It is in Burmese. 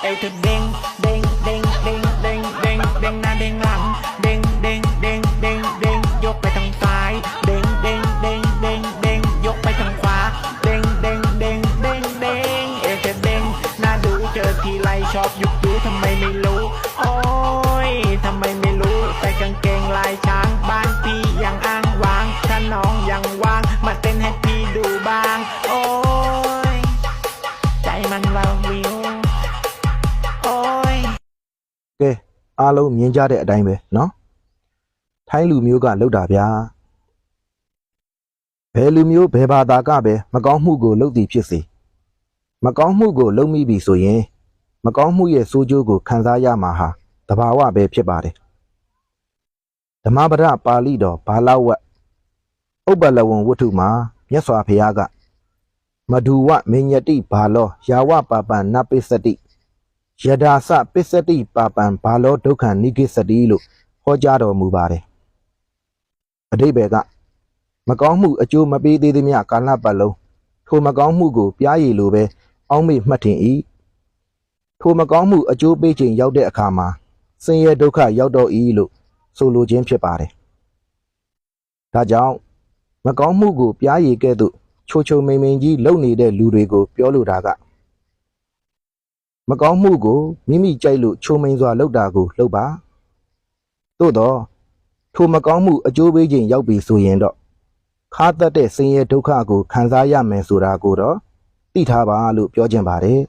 เอวเธอเด้งเด้งเด้งเด้งเด้งเด้งเด้งหน้าเด้งหลังเด้งเด้งเด้งเด้งเด้งยกไปทางซ้ายเด้งเด้งเด้งเด้งเด้งยกไปทางขวาเด้งเด้งเด้งเด้งเด้งเอวเธอเด้งหน้าดูเจอทีไรชอบยุบยูทำไมไม่รู้โอ้ยทำไมไม่รู้แต่กางเกงลายช้างบ้านพี่ยังอ้างว้างถ้าน้องยังว่างมาเต้นให้พี่ดูบ้างโอ้ยใจมันวาววิวโอ้ย ကဲအားလုံးမြင်ကြတဲ့အတိုင်းပဲနော်ထိုင်းလူမျိုးကလောက်တာဗျာဘယ်လူမျိုးဘယ်ဘာသာကပဲမကောင်းမှုကိုလုပ်သည်ဖြစ်စေမကောင်းမှုကိုလုပ်မိပြီဆိုရင်မကောင်းမှုရဲ့ဆိုးကျိုးကိုခံစားရမှာဟာတဘာဝပဲဖြစ်ပါတယ်ဓမ္မပဒပါဠိတော်ဘာလဝတ်ဥပ္ပလဝံဝတ္ထုမှာမြတ်စွာဘုရားကမဓုဝမေညတိဘာလောယာဝပပံနပိစတိယဒာစပစ္စတိပါပံဘာလောဒုက္ခနိကိစတိလို့ဟောကြားတော်မူပါတယ်အဓိပ္ပာယ်ကမကောင်းမှုအကျိုးမပေးသေးသမျှကာလပတ်လုံးထိုမကောင်းမှုကိုပြားရည်လိုပဲအောက်မေ့မှတ်ထင်၏ထိုမကောင်းမှုအကျိုးပေးခြင်းရောက်တဲ့အခါမှာဆင်းရဲဒုက္ခရောက်တော့၏လို့ဆိုလိုခြင်းဖြစ်ပါတယ်ဒါကြောင့်မကောင်းမှုကိုပြားရည်ကဲ့သို့ချိုချိုမိန်မိန်ကြီးလုပ်နေတဲ့လူတွေကိုပြောလိုတာကမကောင်းမှုကိုမိမိကြိုက်လို့ချိုမိန်စွာလုပ်တာကိုလုပ်ပါသို့တော့ထိုမကောင်းမှုအကျိုးပေးခြင်းရောက်ပြီဆိုရင်တော့ခါတတ်တဲ့ဆင်းရဲဒုက္ခကိုခံစားရမယ်ဆိုတာကိုတော့သိထားပါလို့ပြောချင်ပါတယ်